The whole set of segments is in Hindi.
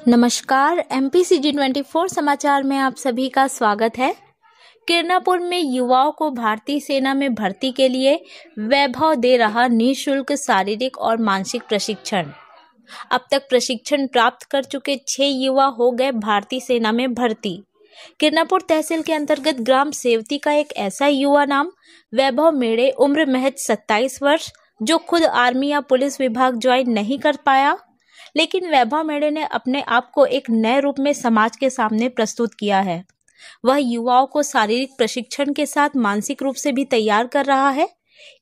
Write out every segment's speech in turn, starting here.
नमस्कार। MPCG24 समाचार में आप सभी का स्वागत है। किरनापुर में युवाओं को भारतीय सेना में भर्ती के लिए वैभव दे रहा निःशुल्क शारीरिक और मानसिक प्रशिक्षण। अब तक प्रशिक्षण प्राप्त कर चुके 6 युवा हो गए भारतीय सेना में भर्ती। किरनापुर तहसील के अंतर्गत ग्राम सेवती का एक ऐसा युवा नाम वैभव मेड़े, उम्र महज 27 वर्ष, जो खुद आर्मी या पुलिस विभाग ज्वाइन नहीं कर पाया, लेकिन वैभव मेड़े ने अपने आप को एक नए रूप में समाज के सामने प्रस्तुत किया है। वह युवाओं को शारीरिक प्रशिक्षण के साथ मानसिक रूप से भी तैयार कर रहा है।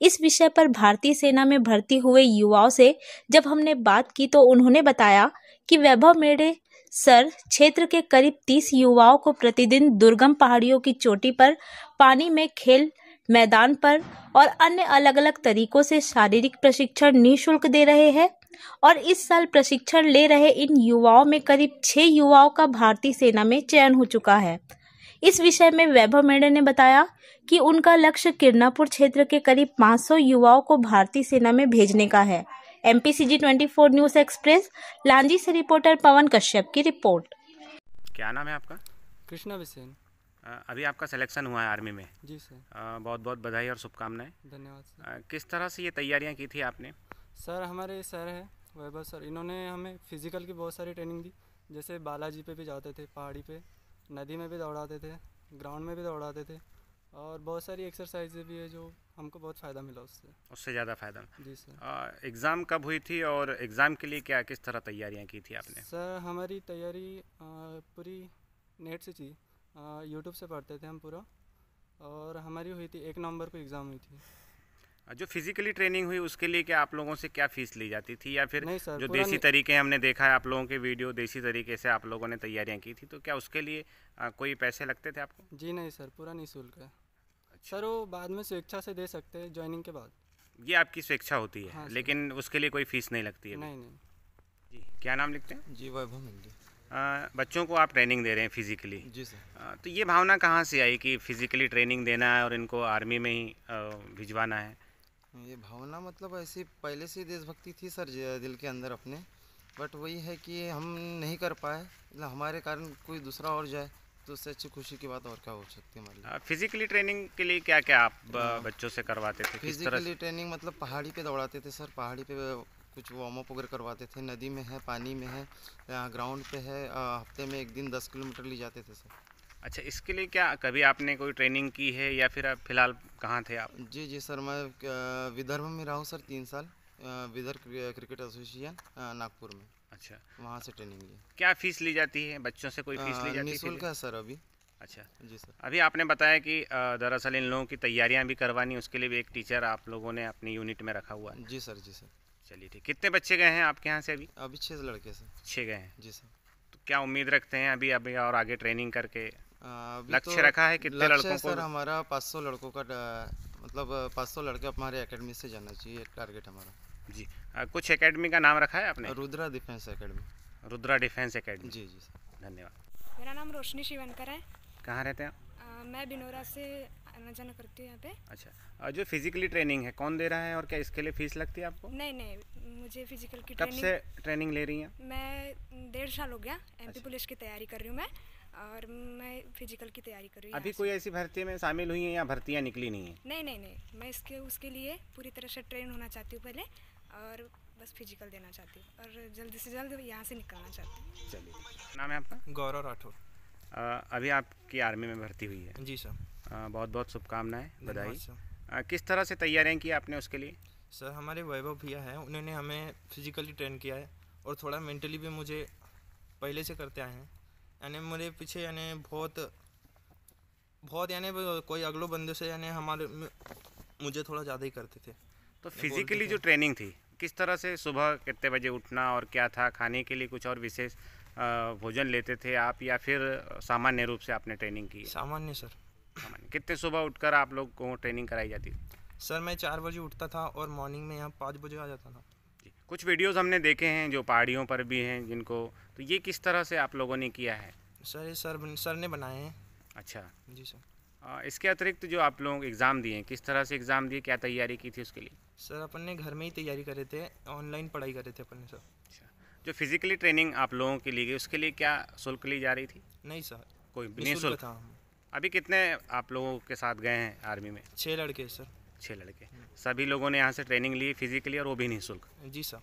इस विषय पर भारतीय सेना में भर्ती हुए युवाओं से जब हमने बात की तो उन्होंने बताया कि वैभव मेड़े सर क्षेत्र के करीब 30 युवाओं को प्रतिदिन दुर्गम पहाड़ियों की चोटी पर, पानी में, खेल मैदान पर और अन्य अलग अलग तरीकों से शारीरिक प्रशिक्षण निःशुल्क दे रहे हैं और इस साल प्रशिक्षण ले रहे इन युवाओं में करीब 6 युवाओं का भारतीय सेना में चयन हो चुका है। इस विषय में वैभव मेड़े ने बताया कि उनका लक्ष्य किरनापुर क्षेत्र के करीब 500 युवाओं को भारतीय सेना में भेजने का है। MPCG24 न्यूज एक्सप्रेस लांजी से रिपोर्टर पवन कश्यप की रिपोर्ट। क्या नाम है आपका? कृष्णा बिसेन। अभी आपका सिलेक्शन हुआ है आर्मी में। जी सर। बहुत बहुत बधाई और शुभकामनाएं। धन्यवाद सर। किस तरह से ये तैयारियां की थी आपने? सर हमारे सर है वैभव सर, इन्होंने हमें फिजिकल की बहुत सारी ट्रेनिंग दी। जैसे बालाजी पे भी जाते थे, पहाड़ी पे, नदी में भी दौड़ाते थे, ग्राउंड में भी दौड़ाते थे और बहुत सारी एक्सरसाइजें भी है जो हमको बहुत फ़ायदा मिला उससे ज़्यादा फ़ायदा। जी सर। एग्ज़ाम कब हुई थी और एग्ज़ाम के लिए किस तरह तैयारियां की थी आपने? सर हमारी तैयारी पूरी नेट से थी, यूट्यूब से पढ़ते थे हम पूरा, और हमारी हुई थी 1 नवंबर को एग्ज़ाम हुई थी। जो फिजिकली ट्रेनिंग हुई उसके लिए क्या आप लोगों से क्या फीस ली जाती थी, या फिर नहीं सर, जो देसी तरीके हमने देखा है आप लोगों के वीडियो, देसी तरीके से आप लोगों ने तैयारियां की थी, तो क्या उसके लिए कोई पैसे लगते थे आपको? जी नहीं सर, पूरा निःशुल्क है। अच्छा। सर वो बाद में स्वेच्छा से दे सकते हैं ज्वाइनिंग के बाद। ये आपकी स्वेच्छा होती है? हाँ, लेकिन उसके लिए कोई फीस नहीं लगती है? नहीं। जी, क्या नाम लिखते हैं? जी, वैभव मेड़े। बच्चों को आप ट्रेनिंग दे रहे हैं फिजिकली? जी सर। तो ये भावना कहाँ से आई कि फिजिकली ट्रेनिंग देना है और इनको आर्मी में ही भिजवाना है? ये भावना मतलब ऐसी पहले से देशभक्ति थी सर दिल के अंदर अपने, बट वही है कि हम नहीं कर पाए, मतलब हमारे कारण कोई दूसरा और जाए तो उससे अच्छी खुशी की बात और क्या हो सकती है हमारी। फिजिकली ट्रेनिंग के लिए क्या क्या आप बच्चों से करवाते थे? फिजिकली ट्रेनिंग मतलब पहाड़ी पे दौड़ाते थे सर, पहाड़ी पे कुछ वार्म अप वगैरह करवाते थे, नदी में है, पानी में है, ग्राउंड पे है, हफ्ते में 1 दिन 10 किलोमीटर ले जाते थे सर। अच्छा, इसके लिए क्या कभी आपने कोई ट्रेनिंग की है या फिर आप फिलहाल कहाँ थे आप? जी सर, मैं विदर्भ में रहा हूँ सर 3 साल, विदर्भ क्रिकेट एसोसिएशन नागपुर में। अच्छा, वहाँ से ट्रेनिंग ली। क्या फीस ली जाती है? बच्चों से कोई फीस ली जाती है? निःशुल्क है सर अभी। अच्छा जी सर। अभी आपने बताया कि दरअसल इन लोगों की तैयारियां भी करवानी, उसके लिए भी एक टीचर आप लोगों ने अपनी यूनिट में रखा हुआ है? जी सर। जी सर। चलिए ठीक। कितने बच्चे गए हैं आपके यहाँ से अभी? अभी 6 लड़के सर। 6 गए हैं। जी सर। तो क्या उम्मीद रखते हैं अभी अभी और आगे ट्रेनिंग करके? लक्ष्य तो रखा है कितने लड़कों को? सर हमारा 500 लड़कों का मतलब 500 लड़के हमारे एकेडमी से जाना चाहिए, टारगेट हमारा। जी। कुछ एकेडमी का नाम रखा है आपने? Rudra defence academy. Rudra defence academy. जी जी सर। धन्यवाद। मेरा नाम रोशनी शिवनकर है। कहाँ रहते हैं आप? मैं बिनोरा से आना जाना करती हूँ यहाँ पे। अच्छा, जो फिजिकली ट्रेनिंग है कौन दे रहा है और क्या इसके लिए फीस लगती है आपको? नहीं, मुझे फिजिकल की कब से ट्रेनिंग ले रही हैं? मैं 1.5 साल हो गया MP अच्छा। पुलिस की तैयारी कर रही हूँ मैं, और मैं फिजिकल की तैयारी कर रही हूँ। अभी कोई ऐसी भर्ती में शामिल हुई हैं या भर्तियाँ निकली नहीं हैं? नहीं, मैं उसके लिए पूरी तरह से ट्रेन होना चाहती हूँ पहले, और बस फिजिकल देना चाहती हूँ और जल्दी से जल्द यहाँ से निकलना चाहती हूँ। चलिए, नाम है आपका? गौरव राठौर। अभी आपकी आर्मी में भर्ती हुई है? जी सर। बहुत बहुत शुभकामनाएं, बधाई। सर। किस तरह से तैयारियां की आपने उसके लिए? सर हमारे वैभव भैया हैं, उन्होंने हमें फिजिकली ट्रेन किया है और थोड़ा मेंटली भी मुझे पहले से करते आए हैं। यानी मेरे पीछे यानी बहुत यानी कोई अगले बंदे से यानी हमारे मुझे थोड़ा ज़्यादा ही करते थे। तो फिजिकली जो ट्रेनिंग थी किस तरह से, सुबह कितने बजे उठना और क्या था, खाने के लिए कुछ और विशेष भोजन लेते थे आप या फिर सामान्य रूप से आपने ट्रेनिंग की? सामान्य सर। सामान्य। कितने सुबह उठकर आप लोग को ट्रेनिंग कराई जाती थी? सर मैं 4 बजे उठता था और मॉर्निंग में यहाँ 5 बजे आ जाता था। कुछ वीडियोस हमने देखे हैं जो पहाड़ियों पर भी हैं जिनको, तो ये किस तरह से आप लोगों ने किया है? सर ये सर ने बनाए हैं। अच्छा जी सर। इसके अतिरिक्त जो आप लोग एग्ज़ाम दिए, किस तरह से एग्ज़ाम दिए, क्या तैयारी की थी उसके लिए? सर अपन ने घर में ही तैयारी करे थे, ऑनलाइन पढ़ाई करे थे अपन ने सर। जो फिजिकली ट्रेनिंग आप लोगों की ली गई उसके लिए क्या शुल्क ली जा रही थी? नहीं सर, कोई निःशुल्क निःशुल्क था। अभी कितने आप लोगों के साथ गए हैं आर्मी में? 6 लड़के सर। 6 लड़के। सभी लोगों ने यहाँ से ट्रेनिंग ली फिजिकली और वो भी निःशुल्क? जी सर।